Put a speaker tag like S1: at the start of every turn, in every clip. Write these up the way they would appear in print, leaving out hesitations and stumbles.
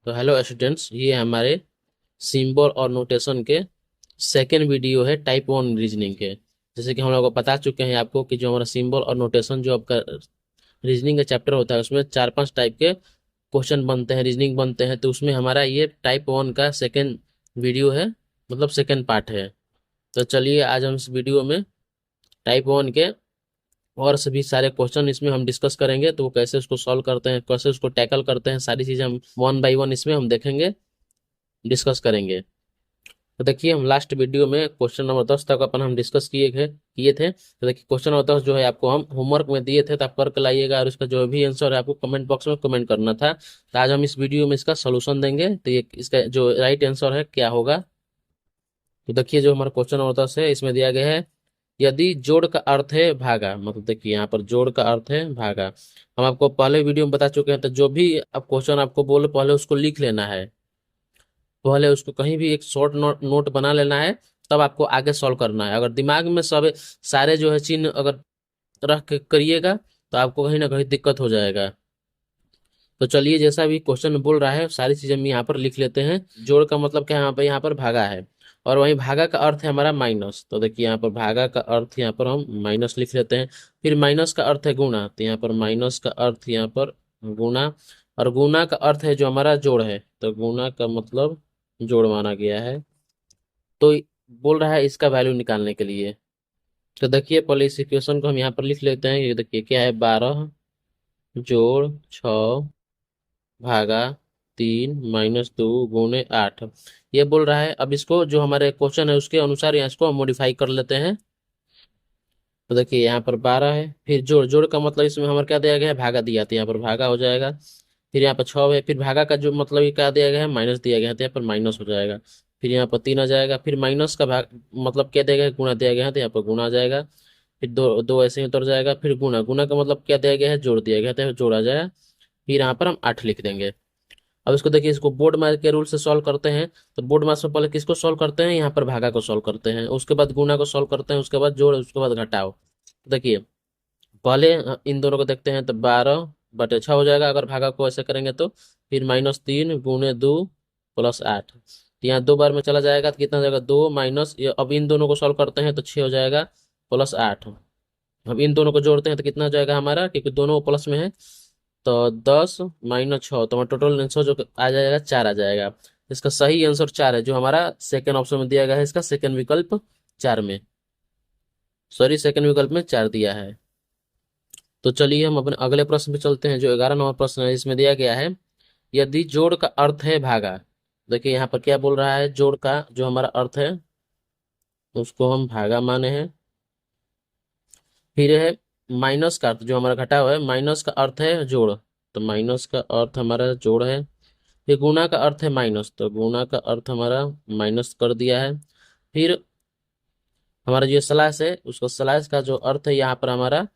S1: तो hello students, ये हमारे सिंबल और नोटेशन के सेकेंड वीडियो है टाइप वन रीजनिंग के। जैसे कि हम लोग को बता चुके हैं आपको कि जो हमारा सिंबल और नोटेशन जो आपका रीजनिंग का चैप्टर होता है उसमें चार पांच टाइप के क्वेश्चन बनते हैं, रीजनिंग बनते हैं। तो उसमें हमारा ये टाइप वन का सेकेंड वीडियो है, मतलब सेकेंड पार्ट है। तो चलिए आज हम इस वीडियो में टाइप वन के और सभी सारे क्वेश्चन इसमें हम डिस्कस करेंगे। तो वो कैसे उसको सॉल्व करते हैं, कैसे उसको टैकल करते हैं, सारी चीजें हम वन बाय वन इसमें हम देखेंगे, डिस्कस करेंगे। तो देखिए, हम लास्ट वीडियो में क्वेश्चन नंबर 10 तक अपन हम डिस्कस किए थे। तो देखिए, क्वेश्चन नंबर 10 जो है आपको हम होमवर्क में दिए थे, तो आप करके लाइएगा और इसका जो भी आंसर है आपको कमेंट बॉक्स में कमेंट करना था। तो आज हम इस वीडियो में इसका सोल्यूशन देंगे। तो ये इसका जो राइट आंसर है क्या होगा। तो देखिए, जो हमारा क्वेश्चन नंबर 10 है इसमें दिया गया है, यदि जोड़ का अर्थ है भागा, मतलब देखिए यहाँ पर जोड़ का अर्थ है भागा। हम आपको पहले वीडियो में बता चुके हैं। तो जो भी अब क्वेश्चन आपको बोले पहले उसको लिख लेना है, पहले उसको कहीं भी एक शॉर्ट नोट बना लेना है, तब आपको आगे सॉल्व करना है। अगर दिमाग में सब सारे जो है चिन्ह अगर रख के करिएगा तो आपको कहीं ना कहीं दिक्कत हो जाएगा। तो चलिए, जैसा भी क्वेश्चन में बोल रहा है सारी चीजें हम यहाँ पर लिख लेते हैं। जोड़ का मतलब क्या है, यहाँ पर भागा है, और वहीं भागा का अर्थ है हमारा माइनस। तो देखिए, यहाँ पर भागा का अर्थ यहाँ पर हम माइनस लिख लेते हैं। फिर माइनस का अर्थ है गुणा, तो यहाँ पर माइनस का अर्थ यहाँ पर गुणा, और गुणा का अर्थ है जो हमारा जोड़ है, तो गुणा का मतलब जोड़ माना गया है। तो बोल रहा है इसका वैल्यू निकालने के लिए। तो देखिए, पहले इस इक्वेशन को हम यहाँ पर लिख लेते हैं। ये देखिए क्या है, 12 जोड़ 6 भागा 3 - 2 गुणे 8। ये बोल रहा है। अब इसको जो हमारे क्वेश्चन है उसके अनुसार यहाँ इसको हम मॉडिफाई कर लेते हैं। तो देखिए, यहाँ पर 12 है, फिर जोड़, जोड़ का मतलब इसमें हमारा क्या दिया गया है, भागा दिया, तो यहाँ पर भागा हो जाएगा। फिर यहाँ पर 6 है, फिर भागा का जो मतलब ये क्या दिया गया है, माइनस दिया गया है, तो यहाँ पर माइनस हो जाएगा। फिर यहाँ पर 3 आ जाएगा, फिर माइनस का भाग मतलब क्या दिया गया है, गुणा दिया गया है, तो यहाँ पर गुणा आ जाएगा। फिर दो दो ऐसे ही उतर जाएगा, फिर गुणा, गुणा का मतलब क्या दिया गया है, जोड़ दिया गया है, तो यहाँ पर जोड़ आ जाएगा। फिर यहाँ पर हम 8 लिख देंगे। अब इसको देखिए, इसको बोर्ड मार के रूल से सॉल्व करते हैं। तो बोर्ड मार से पहले किसको सॉल्व करते हैं, यहाँ पर भागा को सॉल्व करते हैं, उसके बाद गुणा को सॉल्व करते हैं, उसके बाद जोड़, उसके बाद घटाओ। तो देखिए, पहले इन दोनों को देखते हैं। तो 12/6 हो जाएगा अगर भागा को ऐसे करेंगे तो। फिर -3 × 2 + 8, तो यहाँ 2 बार में चला जाएगा तो कितना हो जाएगा, 2 माइनस ये। अब इन दोनों को सॉल्व करते हैं तो 6 हो जाएगा +8। अब इन दोनों को जोड़ते हैं तो कितना हो जाएगा हमारा, क्योंकि दोनों प्लस में है। तो 10 - 6, तो हमारा टोटल आंसर जो आ जाएगा 4 आ जाएगा। इसका सही आंसर 4 है, जो हमारा सेकेंड ऑप्शन में दिया गया है, इसका सेकेंड विकल्प 4 में, सॉरी सेकेंड विकल्प में 4 दिया है। तो चलिए हम अपने अगले प्रश्न पे चलते हैं, जो 11 नंबर प्रश्न है। इसमें दिया गया है, यदि जोड़ का अर्थ है भागा। देखिए यहाँ पर क्या बोल रहा है, जोड़ का जो हमारा अर्थ है उसको हम भागा माने हैं। फिर है माइनस का अर्थ, जो हमारा घटा हुआ है, माइनस का अर्थ है जोड़, तो माइनस का अर्थ हमारा जोड़ है। फिर गुणा का अर्थ है माइनस, तो गुणा का अर्थ हमारा माइनस कर दिया है। फिर हमारा जो स्लैश है उसको स्लैश का जो अर्थ है यहाँ पर हमारा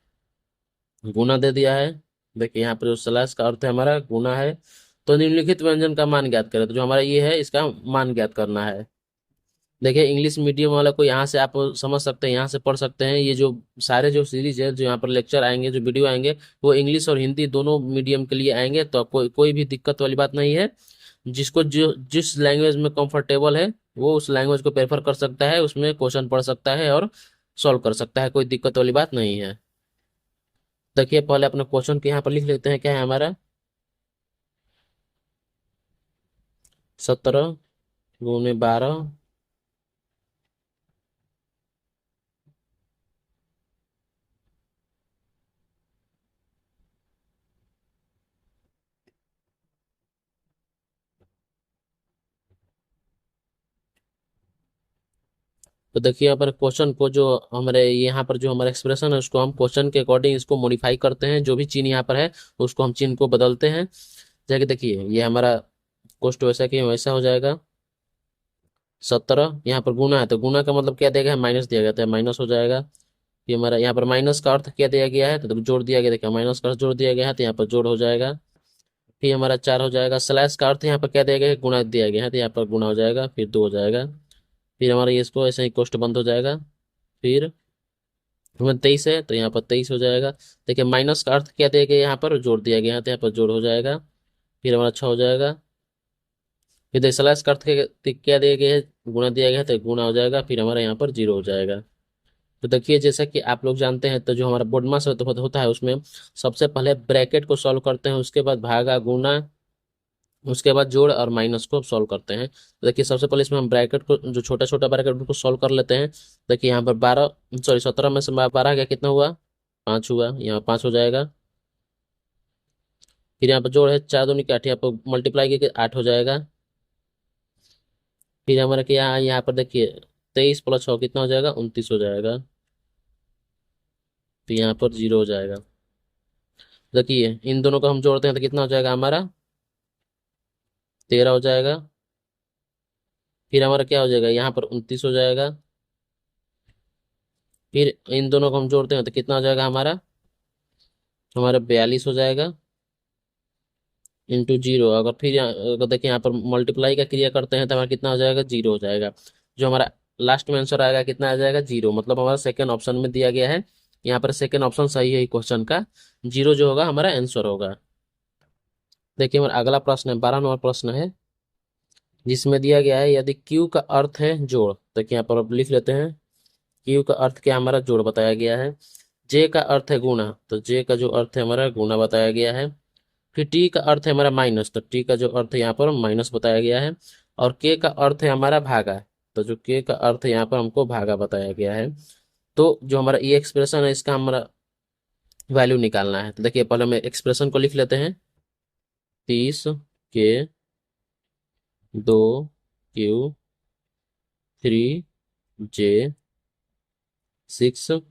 S1: गुना दे दिया है। देखिए, यहाँ पर जो स्लैश का अर्थ है हमारा गुना है। तो निम्नलिखित व्यंजन का मान ज्ञात करें, तो जो हमारा ये है इसका मान ज्ञात करना है। देखिए, इंग्लिश मीडियम वाला को यहाँ से आप समझ सकते हैं, यहाँ से पढ़ सकते हैं। ये जो सारे जो सीरीज है, जो यहाँ पर लेक्चर आएंगे, जो वीडियो आएंगे, वो इंग्लिश और हिंदी दोनों मीडियम के लिए आएंगे। तो कोई भी दिक्कत वाली बात नहीं है। जिसको जो जिस लैंग्वेज में कंफर्टेबल है वो उस लैंग्वेज को प्रेफर कर सकता है, उसमें क्वेश्चन पढ़ सकता है और सॉल्व कर सकता है, कोई दिक्कत वाली बात नहीं है। देखिए, पहले अपने क्वेश्चन के यहाँ पर लिख लेते हैं, क्या है हमारा, 17 × 12। तो देखिए, यहाँ पर क्वेश्चन को जो हमारे यहाँ पर जो हमारा एक्सप्रेशन है उसको हम क्वेश्चन के अकॉर्डिंग इसको मॉडिफाई करते हैं। जो भी चिन्ह यहाँ पर है उसको हम चिन्ह को बदलते हैं। जैसे कि देखिए, ये हमारा कोष्ट वैसा कि वैसा हो जाएगा। 17 यहाँ पर गुना है, तो गुना का मतलब क्या दिया गया है, माइनस दिया गया, तो माइनस हो जाएगा। ये हमारा यहाँ पर माइनस का अर्थ क्या दिया गया है, तो जोड़ दिया गया, देखिए माइनस का अर्थ जोड़ दिया गया है, तो यहाँ पर जोड़ हो जाएगा। फिर हमारा 4 हो जाएगा। स्लैश का अर्थ यहाँ पर क्या दिया गया है, गुणा दिया गया है, तो यहाँ पर गुणा हो जाएगा, फिर 2 हो जाएगा। फिर हमारा ये इसको ऐसे ही कोष्ट बंद हो जाएगा। फिर हमें 23 है, तो यहाँ पर 23 हो जाएगा। देखिए, माइनस का अर्थ क्या दिया गया, यहाँ पर जोड़ दिया गया है, तो यहाँ पर जोड़ हो जाएगा। फिर हमारा 6 हो जाएगा। फिर देखिए स्लैश का अर्थ क्या दिया गया है, गुणा दिया गया है, तो गुणा हो जाएगा, फिर हमारा यहाँ पर जीरो हो जाएगा। तो देखिए जैसा कि आप लोग जानते हैं, तो जो हमारा बोर्ड मास होता है उसमें सबसे पहले ब्रैकेट को सॉल्व करते हैं, उसके बाद भागा गुना, उसके बाद जोड़ और माइनस को सॉल्व करते हैं। तो देखिए सबसे पहले इसमें हम ब्रैकेट को, जो छोटा छोटा ब्रैकेट को सॉल्व कर लेते हैं। देखिए यहाँ पर 17 में से 12 गया, कितना हुआ, 5 हुआ, यहाँ 5 हो जाएगा। फिर यहाँ पर जोड़ है, 4 दूनी के 8, यहाँ पर मल्टीप्लाई करके 8 हो जाएगा। फिर हमारा क्या, यहाँ पर देखिए 23 प्लस 6 कितना हो जाएगा, 29 हो जाएगा। तो यहाँ पर जीरो हो जाएगा। देखिए इन दोनों को हम जोड़ते हैं तो कितना हो जाएगा हमारा, 13 हो जाएगा। फिर हमारा क्या हो जाएगा, यहाँ पर 29 हो जाएगा। फिर इन दोनों को हम जोड़ते हैं तो कितना हो जाएगा हमारा 42 हो जाएगा, इंटू जीरो। अगर फिर अगर देखिए यहाँ पर मल्टीप्लाई का क्रिया करते हैं तो हमारा कितना हो जाएगा, जीरो हो जाएगा। जो हमारा लास्ट में आंसर आएगा कितना आ जाएगा, जीरो। मतलब हमारा सेकेंड ऑप्शन में दिया गया है, यहाँ पर सेकेंड ऑप्शन सही है क्वेश्चन का, जीरो जो होगा हमारा आंसर होगा। देखिए हमारा अगला प्रश्न है, 12 नंबर प्रश्न है, जिसमें दिया गया है यदि क्यू का अर्थ है जोड़। देखिए यहाँ पर अब लिख लेते हैं, क्यू का अर्थ क्या, हमारा जोड़ बताया गया है। जे का अर्थ है गुणा, तो जे का जो अर्थ है हमारा गुणा बताया गया है। फिर टी का अर्थ है हमारा माइनस, तो टी का जो अर्थ है यहाँ पर माइनस बताया गया है। और के का अर्थ है हमारा भागा, तो जो के का अर्थ है यहाँ पर हमको भागा बताया गया है। तो जो हमारा ये एक्सप्रेशन है, इसका हमारा वैल्यू निकालना है। तो देखिए पहले हम एक्सप्रेशन को लिख लेते हैं, 30 के 2 Q 3 J 6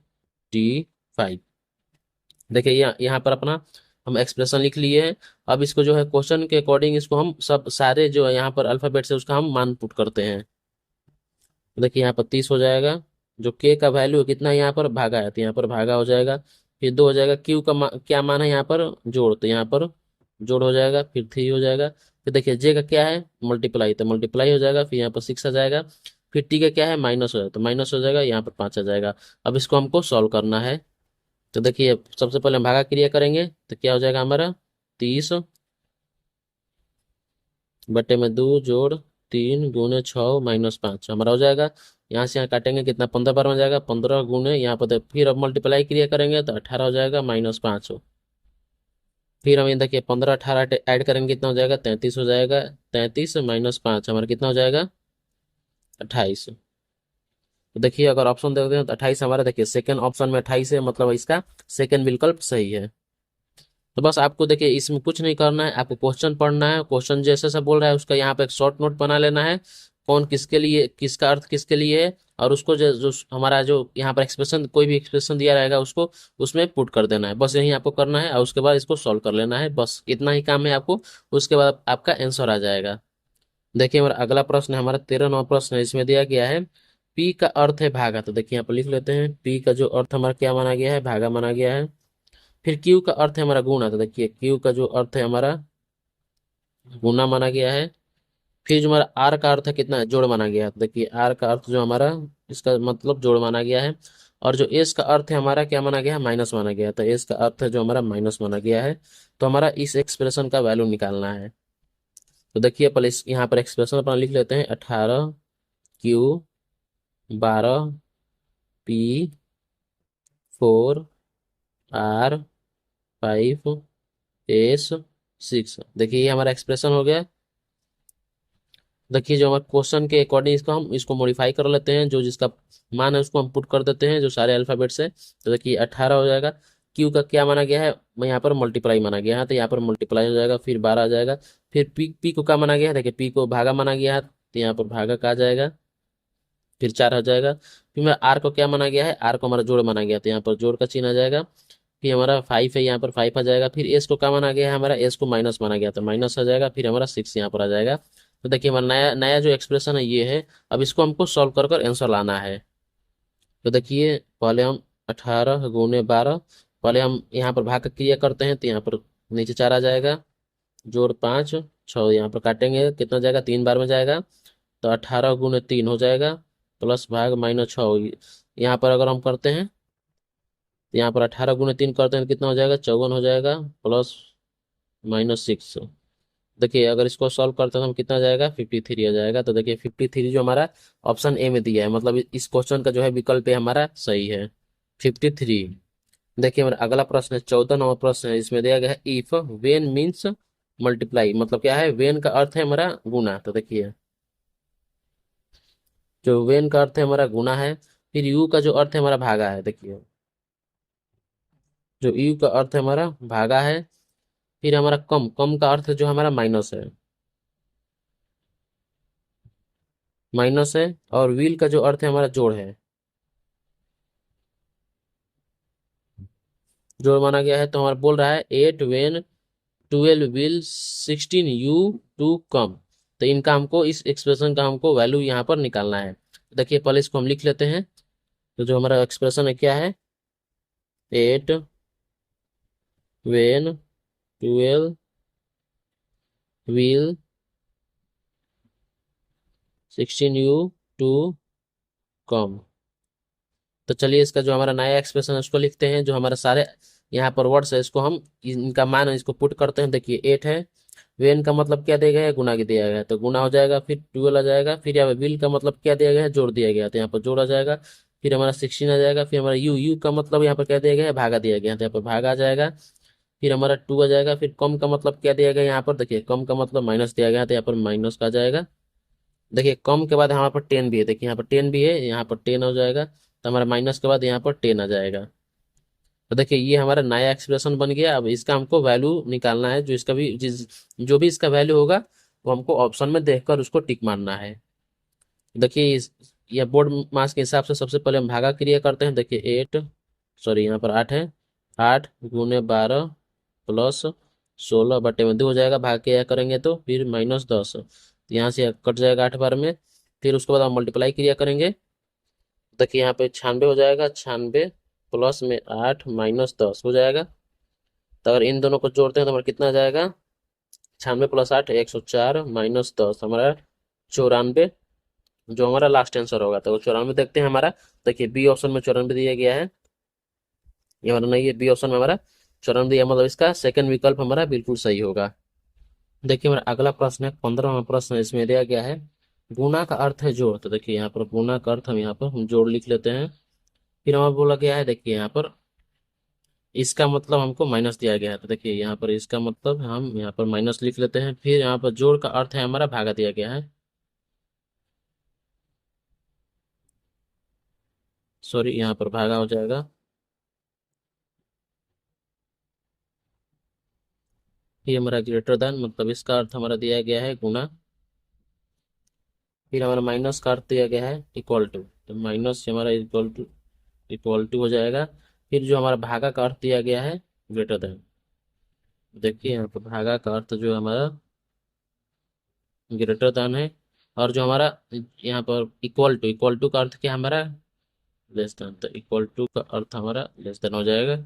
S1: T 5। देखिए यहाँ पर अपना हम एक्सप्रेशन लिख लिए हैं। अब इसको जो है क्वेश्चन के अकॉर्डिंग इसको हम सब सारे जो है यहाँ पर अल्फाबेट से उसका हम मान पुट करते हैं। देखिए यहाँ पर 30 हो जाएगा, जो के का वैल्यू कितना है यहाँ पर भागा है, तो यहाँ पर भागा हो जाएगा। फिर 2 हो जाएगा, क्यू का क्या मान है यहाँ पर जोड़, तो यहाँ पर जोड़ हो जाएगा। फिर 3 हो जाएगा। फिर देखिए जे का क्या है मल्टीप्लाई, तो मल्टीप्लाई हो जाएगा। फिर यहाँ पर 6 आ जाएगा। फिर टी का क्या है माइनस हो जाएगा, तो माइनस हो जाएगा, यहाँ पर 5 आ जाएगा। अब इसको हमको सॉल्व करना है। तो देखिए सबसे पहले हम भागा क्रिया करेंगे, तो क्या हो जाएगा हमारा 30/2 जोड़ 3 × 6 - 5 हमारा हो जाएगा। यहाँ से यहाँ काटेंगे कितना, 15 बार में जाएगा, 15 गुने यहाँ पर फिर अब मल्टीप्लाई क्रिया करेंगे तो 18 हो जाएगा -5। फिर हम ये देखिए 15 18 ऐड करेंगे, कितना हो जाएगा 33 हो जाएगा। 33 - 5 हमारा कितना हो जाएगा 28। तो देखिए अगर ऑप्शन देखते हैं तो 28 हमारा, देखिए सेकंड ऑप्शन में 28 है, मतलब इसका सेकंड विकल्प सही है। तो बस आपको देखिए इसमें कुछ नहीं करना है, आपको क्वेश्चन पढ़ना है, क्वेश्चन जैसे से बोल रहा है उसका यहाँ पे एक शॉर्ट नोट बना लेना है, कौन किसके लिए, किसका अर्थ किसके लिए है, और उसको जो हमारा जो यहाँ पर एक्सप्रेशन, कोई भी एक्सप्रेशन दिया रहेगा उसको उसमें पुट कर देना है। बस यही आपको करना है और उसके बाद इसको सॉल्व कर लेना है, बस इतना ही काम है आपको। उसके बाद आपका आंसर आ जाएगा। देखिए हमारा अगला प्रश्न है, हमारा 13वां प्रश्न है, इसमें दिया गया है पी का अर्थ है भागा। तो देखिए यहाँ पर लिख लेते हैं, पी का जो अर्थ हमारा क्या माना गया है, भागा माना गया है। फिर क्यू का अर्थ है हमारा गुणा, तो देखिए क्यू का जो अर्थ है हमारा गुणा माना गया है। फिर जो हमारा आर का अर्थ है कितना है, जोड़ माना गया है, तो देखिए आर का अर्थ जो हमारा, इसका मतलब जोड़ माना गया है। और जो एस का अर्थ है हमारा क्या माना गया है, माइनस माना गया है, तो एस का अर्थ है जो हमारा माइनस माना गया है। तो हमारा इस एक्सप्रेशन का वैल्यू निकालना है। तो देखिए पहले यहाँ पर एक्सप्रेशन अपना लिख लेते हैं, 18 Q 12 P 4 R 5 S 6। देखिए ये हमारा एक्सप्रेशन हो गया। देखिए जो हमारे क्वेश्चन के अकॉर्डिंग इसको हम इसको मॉडिफाई कर लेते हैं, जो जिसका मान है उसको हम पुट कर देते हैं, जो सारे अल्फाबेट से। तो देखिए 18 हो जाएगा, क्यू का क्या माना गया है, मैं यहाँ पर मल्टीप्लाई माना गया है, तो यहाँ पर मल्टीप्लाई हो जाएगा। फिर 12 आ जाएगा। फिर पी को क्या माना गया है, देखिए पी को भागा माना गया है, तो यहाँ पर भागा का आ जाएगा। फिर 4 हो जाएगा। फिर मेरा आर को क्या माना गया है, आर को हमारा जोड़ माना गया, तो यहाँ पर जोड़ का चिन्ह आ जाएगा। फिर हमारा 5 है, यहाँ पर 5 आ जाएगा। फिर एस को क्या माना गया है, हमारा एस को माइनस माना गया, तो माइनस आ जाएगा। फिर हमारा 6 यहाँ पर आ जाएगा। तो देखिए हमारा नया नया जो एक्सप्रेशन है ये है। अब इसको हमको सॉल्व कर कर आंसर लाना है। तो देखिए पहले हम 18 × 12, पहले हम यहाँ पर भाग का क्रिया करते हैं, तो यहाँ पर नीचे 4 आ जाएगा, जोड़ 5 6 यहाँ पर काटेंगे, कितना जाएगा 3 बार में जाएगा, तो 18 × 3 हो जाएगा, प्लस भाग -6। यहाँ पर अगर हम करते हैं, तो यहाँ पर 18 × 3 करते हैं तो कितना हो जाएगा 54 हो जाएगा, प्लस -6। देखिए अगर इसको सॉल्व करते हैं तो हम कितना आ जाएगा, 53 आ जाएगा। तो देखिए 53 जो हमारा ऑप्शन ए में दिया है, मतलब इस क्वेश्चन का जो है विकल्प ए हमारा सही है, 53। देखिए हमारा अगला प्रश्न है, 14 नंबर प्रश्न है। इसमें दिया गया है इफ वेन मीन्स मल्टीप्लाई, मतलब क्या है, वेन का अर्थ है हमारा गुना। तो देखिए जो वेन का अर्थ है हमारा गुना है, फिर यू का जो अर्थ है हमारा भागा है। देखिए जो यू का अर्थ है हमारा भागा है, फिर हमारा कम, कम का अर्थ जो हमारा माइनस है, माइनस है। और विल का जो अर्थ है हमारा जोड़ है, जोड़ माना गया है। तो हमारा बोल रहा है 8 when 12 will 16 you to come. तो इनका हमको, इस एक्सप्रेशन का हमको वैल्यू यहाँ पर निकालना है। देखिए पहले इसको हम लिख लेते हैं। तो जो हमारा एक्सप्रेशन है क्या है, 8 when 12 will 16 you to come. तो चलिए इसका जो हमारा नया एक्सप्रेशन है उसको लिखते हैं। जो हमारा सारे यहाँ पर वर्ड्स है इसको हम, इनका मान है इसको पुट करते हैं। देखिए 8 है, वेन का मतलब क्या दिया गया है, गुना के दिया गया है, तो गुना हो जाएगा। फिर 12 आ जाएगा, फिर यहाँ पे विल का मतलब क्या दिया गया है, जोड़ दिया गया है, तो यहाँ पर जोड़ आ जाएगा। फिर हमारा 16 आ जाएगा, फिर हमारा यू, यू का मतलब यहाँ पर क्या दिया गया है, भागा दिया गया है, तो यहाँ पर भागा आ जाएगा। फिर हमारा 2 आ जाएगा। फिर कम का मतलब क्या दिया गया है, यहाँ पर देखिए कम का मतलब माइनस दिया गया है, तो यहाँ पर माइनस का आ जाएगा। देखिए कम के बाद यहाँ पर 10 भी है, देखिए यहाँ पर 10 भी है, यहाँ पर 10 हो जाएगा। तो हमारा माइनस के बाद यहाँ पर 10 आ जाएगा। तो देखिए ये हमारा नया एक्सप्रेशन बन गया। अब इसका हमको वैल्यू निकालना है, जो इसका भी जो भी इसका वैल्यू होगा वो हमको ऑप्शन में देखकर उसको टिक मारना है। देखिए यह बोर्ड मास के हिसाब से सबसे पहले हम भागा क्रिया करते हैं। देखिए 8, सॉरी यहाँ पर 8 है, 8 गुने 12 प्लस 16/2 हो जाएगा। भाग के क्या करेंगे तो फिर -10, यहाँ से कट जाएगा 8 बार में। फिर उसके बाद हम मल्टीप्लाई क्रिया करेंगे। देखिए यहाँ पे 96 हो जाएगा, 96 प्लस में 8 -10 हो जाएगा। तो अगर इन दोनों को जोड़ते हैं तो हमारा कितना आ जाएगा, 96 प्लस 8 104 -10 हमारा 94, जो हमारा लास्ट आंसर होगा। तो 94 देखते हैं हमारा। देखिए बी ऑप्शन में 94 दिया गया है, ये हमारा नहीं है, बी ऑप्शन में हमारा 94 दिया, मतलब इसका सेकंड विकल्प हमारा बिल्कुल सही होगा। देखिए हमारा अगला प्रश्न है, 15वां प्रश्न है। इसमें दिया गया है गुना का अर्थ है जोड़। तो देखिए यहाँ पर गुना का अर्थ हम यहाँ पर हम जोड़ लिख लेते हैं। फिर हमारा बोला गया है, देखिए यहाँ पर इसका मतलब हमको माइनस दिया गया है। तो देखिए यहाँ पर इसका मतलब हम यहाँ पर माइनस लिख लेते हैं। फिर यहाँ पर जोड़ का अर्थ है हमारा भागा दिया गया है, सॉरी यहाँ पर भागा हो जाएगा। फिर हमारा ग्रेटर देन, मतलब इसका अर्थ हमारा दिया गया है गुना। फिर हमारा माइनस का अर्थ दिया गया है इक्वल टू, तो माइनस से हमारा इक्वल टू हो जाएगा। फिर जो हमारा भागा का अर्थ दिया गया है ग्रेटर देन। देखिए यहाँ पर भागा का अर्थ जो हमारा ग्रेटर देन है। और जो हमारा यहाँ पर इक्वल टू का अर्थ क्या है हमारा, लेस देन। तो इक्वल टू का अर्थ हमारा लेस देन हो जाएगा।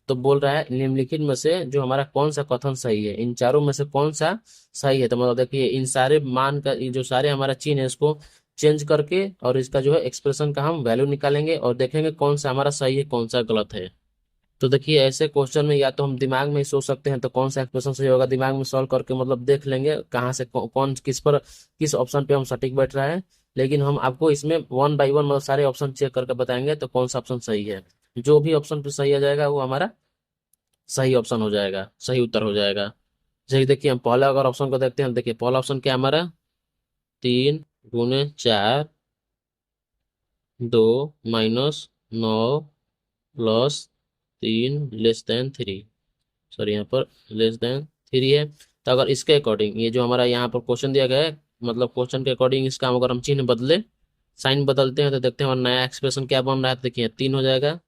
S1: तो बोल रहा है निम्नलिखित में से जो हमारा कौन सा कथन सही है, इन चारों में से कौन सा सही है। तो मतलब देखिए इन सारे मान का, ये जो सारे हमारा चिन्ह है इसको चेंज करके और इसका जो है एक्सप्रेशन का हम वैल्यू निकालेंगे और देखेंगे कौन सा हमारा सही है कौन सा गलत है। तो देखिए ऐसे क्वेश्चन में या तो हम दिमाग में ही सोच सकते हैं, तो कौन सा एक्सप्रेशन सही होगा दिमाग में सॉल्व करके मतलब देख लेंगे कहाँ से कौन किस पर, किस ऑप्शन पे हम सटीक बैठ रहा है। लेकिन हम आपको इसमें वन बाय वन मतलब सारे ऑप्शन चेक करके बताएंगे तो कौन सा ऑप्शन सही है। जो भी ऑप्शन पे सही आ जाएगा वो हमारा सही ऑप्शन हो जाएगा, सही उत्तर हो जाएगा। जैसे देखिए हम पहला अगर ऑप्शन को देखते हैं, देखिए पहला ऑप्शन क्या है हमारा, 3 × 4 2 -9 +3 <3, सॉरी यहाँ पर <3 है। तो अगर इसके अकॉर्डिंग ये जो हमारा यहाँ पर क्वेश्चन दिया गया है, मतलब क्वेश्चन के अकॉर्डिंग इसका अगर हम चिन्ह बदले, साइन बदलते हैं तो देखते हैं हमारा नया एक्सप्रेशन क्या बन रहा है। तो देखिए 3 हो जाएगा।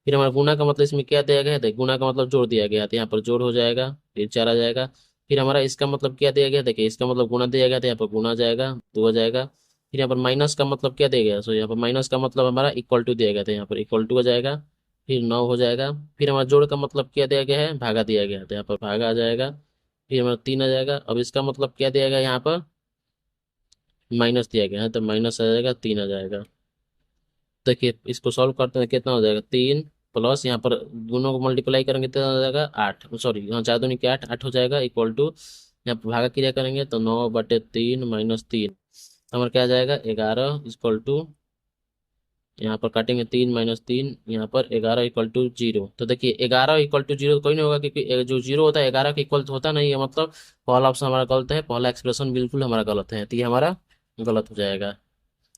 S1: फिर हमारा गुना का मतलब इसमें क्या दिया गया है, देखिए गुना का मतलब जोड़ दिया गया है, तो यहाँ पर जोड़ हो जाएगा, फिर 4 आ जाएगा। फिर हमारा इसका मतलब क्या दिया गया, देखिए इसका मतलब गुना दिया गया था, यहाँ पर गुना आ जाएगा, 2 आ जाएगा। फिर यहाँ पर माइनस का मतलब क्या दिया गया, सो यहाँ पर माइनस का मतलब हमारा इक्वल टू दिया गया था, यहाँ पर इक्वल टू आ जाएगा। फिर 9 हो जाएगा। फिर हमारा जोड़ का मतलब क्या दिया गया है, भागा दिया गया, तो यहाँ पर भागा आ जाएगा। फिर हमारा 3 आ जाएगा। अब इसका मतलब क्या दिया गया यहाँ पर, माइनस दिया गया है, तो माइनस आ जाएगा, 3 आ जाएगा। देखिए इसको सॉल्व करते हैं कितना हो जाएगा, 3 प्लस यहाँ पर दोनों को मल्टीप्लाई करेंगे कितना हो जाएगा, 8, सॉरी यहाँ 4 दूनी के 8 हो जाएगा इक्वल टू यहाँ पर भागा क्रिया करेंगे तो 9/3 -3 हमारा क्या आ जाएगा 11 इक्वल टू, यहाँ पर काटेंगे 3 - 3, यहाँ पर 11 इक्वल टू 0। तो देखिए 11 इक्वल टू 0 कोई नहीं होगा, क्योंकि जो 0 होता है 11 के इक्वल होता नहीं है, मतलब पहला ऑप्शन हमारा गलत है, पहला एक्सप्रेशन बिल्कुल हमारा गलत है, तो ये हमारा गलत हो जाएगा।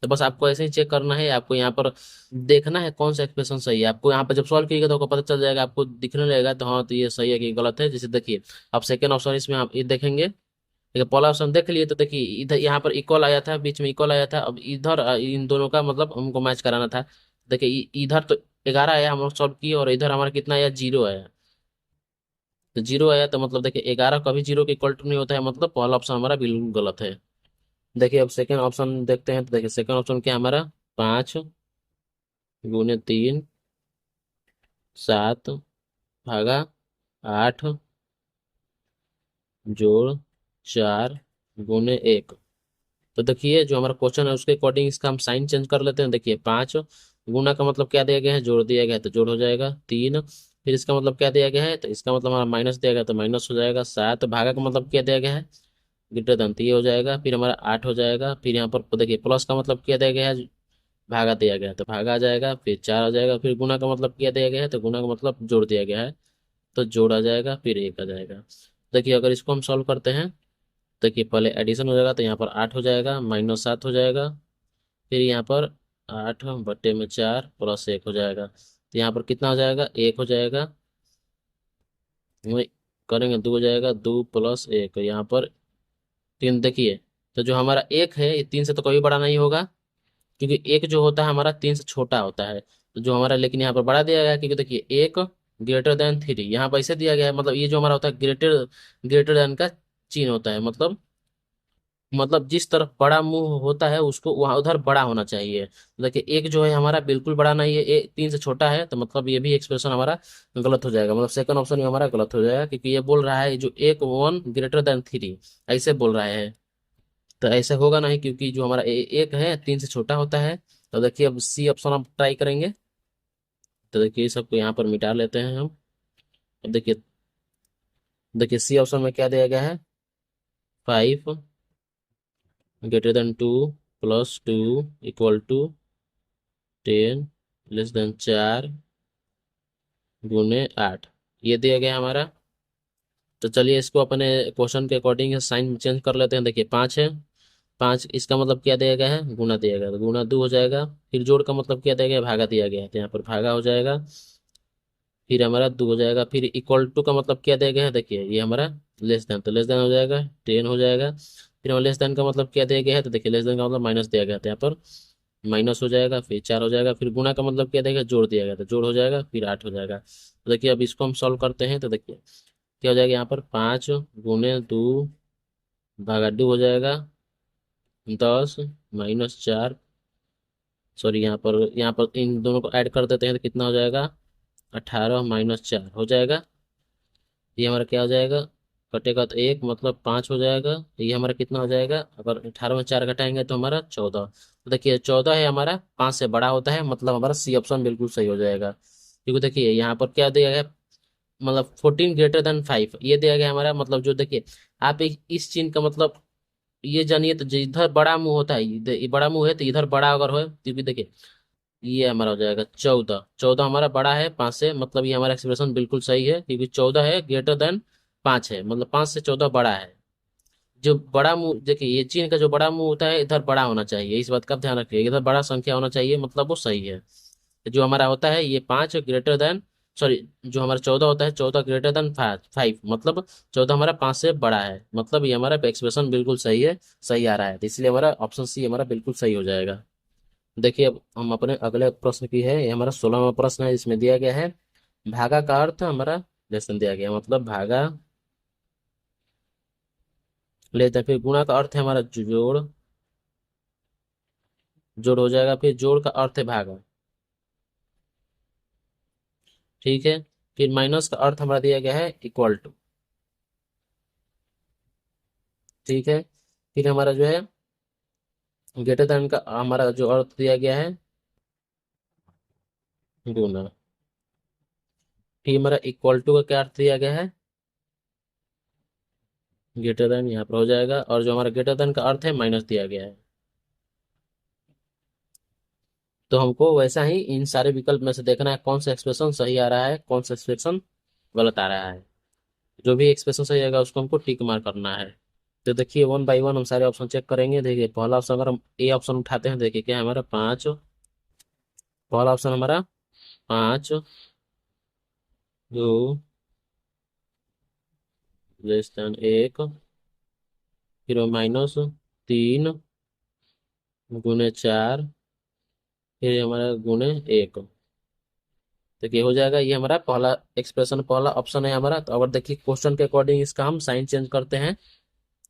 S1: तो बस आपको ऐसे ही चेक करना है, आपको यहाँ पर देखना है कौन सा एक्सप्रेशन सही है। आपको यहाँ पर जब सॉल्व करिएगा तो आपको पता चल जाएगा, आपको दिखने लगेगा तो हाँ तो ये सही है कि गलत है। जैसे देखिए आप सेकेंड ऑप्शन इसमें आप ये देखेंगे, देखिए पहला ऑप्शन देख लिए तो देखिए इधर यहाँ पर इक्वल आया था, बीच में इक्वल आया था, अब इधर इन दोनों का मतलब हमको मैच कराना था। देखिए इधर तो 11 आया, हम लोग सॉल्व किए, और इधर हमारा कितना आया 0 आया। तो 0 आया तो मतलब देखिए 11 कभी 0 के इक्वल टू नहीं होता है, मतलब पहला ऑप्शन हमारा बिल्कुल गलत है। देखिए अब सेकेंड ऑप्शन देखते हैं, तो देखिए सेकेंड ऑप्शन क्या है हमारा, 5 × 3 7 भागा 8 जोड़ 4 × 1। तो देखिए जो हमारा क्वेश्चन है उसके अकॉर्डिंग इसका हम साइन चेंज कर लेते हैं। देखिए 5 गुना का मतलब क्या दिया गया है, जोड़ दिया गया है तो जोड़ हो जाएगा। 3 फिर इसका मतलब क्या दिया गया है, तो इसका मतलब हमारा माइनस दिया गया तो माइनस हो जाएगा। 7 भागा का मतलब क्या दिया गया है, ग्रेटर देन, तो ये हो जाएगा। फिर हमारा 8 हो जाएगा। फिर यहाँ पर देखिए प्लस का मतलब क्या दिया गया है, भागा दिया गया है तो भागा आ जाएगा। फिर 4 आ जाएगा। फिर गुना का मतलब क्या दिया गया है, तो गुना का मतलब जोड़ दिया गया है तो जोड़ आ जाएगा। फिर 1 आ जाएगा। देखिए अगर इसको हम सॉल्व करते हैं, देखिए पहले एडिशन हो जाएगा तो यहाँ पर 8 हो जाएगा, -7 हो जाएगा। फिर यहाँ पर 8/4 +1 हो जाएगा, तो यहाँ पर कितना हो जाएगा 1 हो जाएगा। वही करेंगे 2 हो जाएगा, 2 + 1 यहाँ पर 3। देखिए तो जो हमारा 1 है ये 3 से तो कभी बड़ा नहीं होगा, क्योंकि 1 जो होता है हमारा 3 से छोटा होता है। तो जो हमारा लेकिन यहाँ पर बड़ा दिया गया है, क्योंकि देखिए 1 > 3 यहाँ पर ऐसे दिया गया है, मतलब ये जो हमारा होता है ग्रेटर ग्रेटर देन का चिन्ह होता है, मतलब जिस तरफ बड़ा मुंह होता है उसको वहां उधर बड़ा होना चाहिए। तो देखिए एक जो है हमारा बिल्कुल बड़ा नहीं है, 3 से छोटा है, तो मतलब ये भी एक्सप्रेशन हमारा गलत हो जाएगा, मतलब सेकंड ऑप्शन भी हमारा गलत हो जाएगा, क्योंकि ये बोल रहा है जो 1 > 1 ऐसे बोल रहा है। तो ऐसे होगा नहीं, क्योंकि जो हमारा 1 है 3 से छोटा होता है। तो देखिए अब सी ऑप्शन हम ट्राई करेंगे। तो देखिए सबको यहाँ पर मिटा लेते हैं हम। अब देखिए देखिए सी ऑप्शन में क्या दिया गया है, 5 > 2 +2 = 10 4 × 8 ये दिया गया हमारा। तो चलिए इसको अपने क्वेश्चन के अकॉर्डिंग साइन चेंज कर लेते हैं। देखिए 5 है, 5 इसका मतलब क्या दिया गया है, गुना दिया गया, तो गुना 2 हो जाएगा। फिर जोड़ का मतलब क्या दिया गया है, भागा दिया गया है, तो यहाँ पर भागा हो जाएगा। फिर हमारा 2 हो जाएगा। फिर इक्वल टू का मतलब क्या दिया गया है, देखिए ये हमारा लेस देन, तो लेस देन हो जाएगा, 10 हो जाएगा। फिर हमारा लेस देन का मतलब क्या दिया गया है, तो देखिए लेस देन का मतलब माइनस दिया गया था, यहाँ पर माइनस हो जाएगा। फिर 4 हो जाएगा। फिर गुना का मतलब क्या देगा, जोड़ दिया गया था, जोड़ हो जाएगा। फिर 8 हो जाएगा। तो देखिए अब इसको हम सॉल्व करते हैं, तो देखिए क्या हो जाएगा, यहाँ पर 5 × 2 / 2 हो जाएगा, 10 -4, सॉरी यहाँ पर इन दोनों को ऐड कर देते हैं तो कितना हो जाएगा, 18 -4 हो जाएगा। ये हमारा क्या हो जाएगा, कटेगा तो 1 मतलब 5 हो जाएगा। तो ये हमारा कितना हो जाएगा, अगर 18 में 4 घटाएंगे तो हमारा 14। तो देखिए 14 है हमारा 5 से बड़ा होता है, मतलब हमारा सी ऑप्शन बिल्कुल सही हो जाएगा। क्योंकि देखिए यहाँ पर क्या दिया गया, मतलब 14 > 5 ये दिया गया हमारा, मतलब जो देखिए आप इस चिन्ह का मतलब ये जानिए, तो जिधर बड़ा मुंह होता है, ये बड़ा मुंह है तो इधर बड़ा अगर हो, क्योंकि देखिए ये हमारा हो जाएगा 14, 14 हमारा बड़ा है 5 से, मतलब ये हमारा एक्सप्रेशन बिल्कुल सही है, क्योंकि 14 है > 5 है, मतलब 5 से 14 बड़ा है। जो बड़ा मुंह देखिए, ये चीन का जो बड़ा मुंह होता है इधर बड़ा होना चाहिए, इस बात का ध्यान रखिए, इधर बड़ा संख्या होना चाहिए, मतलब वो सही है। जो हमारा होता है ये 5 ग्रेटर देन, सॉरी जो हमारा 14 होता है 14 > 5, मतलब 14 हमारा 5 से बड़ा है, मतलब ये हमारा एक्सप्रेशन बिल्कुल सही है, सही आ रहा है, तो इसलिए हमारा ऑप्शन सी हमारा बिल्कुल सही हो जाएगा। देखिए अब हम अपने अगले प्रश्न की है, ये हमारा 16वां प्रश्न है, इसमें दिया गया है भागा का अर्थ हमारा लेसन दिया गया, मतलब भागा लेते हैं। फिर गुणा का अर्थ है हमारा जोड़, जोड़ हो जाएगा। फिर जोड़ का अर्थ है भागा, ठीक है। फिर माइनस का अर्थ हमारा दिया गया है इक्वल टू, ठीक है। फिर हमारा जो है ग्रेटर देन का हमारा जो अर्थ दिया गया है गुना। फिर हमारा इक्वल टू का क्या अर्थ दिया गया है, ग्रेटर देन यहाँ पर हो जाएगा, और जो हमारा ग्रेटर देन का अर्थ है माइनस दिया गया है। तो हमको वैसा ही इन सारे विकल्प में से देखना है कौन सा एक्सप्रेशन सही आ रहा है, कौन सा एक्सप्रेशन गलत आ रहा है। जो भी एक्सप्रेशन सही आएगा उसको हमको टिक मार्क करना है। तो देखिए वन बाई वन हम सारे ऑप्शन चेक करेंगे। देखिए पहला ऑप्शन अगर हम ए ऑप्शन उठाते हैं, देखिए क्या है हमारा 5। पहला ऑप्शन हमारा 5, 2 लेस देन 1, फिर -3 गुने 4, फिर हमारा गुने 1। देखिए हो जाएगा, ये हमारा पहला एक्सप्रेशन, पहला ऑप्शन है हमारा। तो अगर देखिए क्वेश्चन के अकॉर्डिंग इसका हम साइन चेंज करते हैं,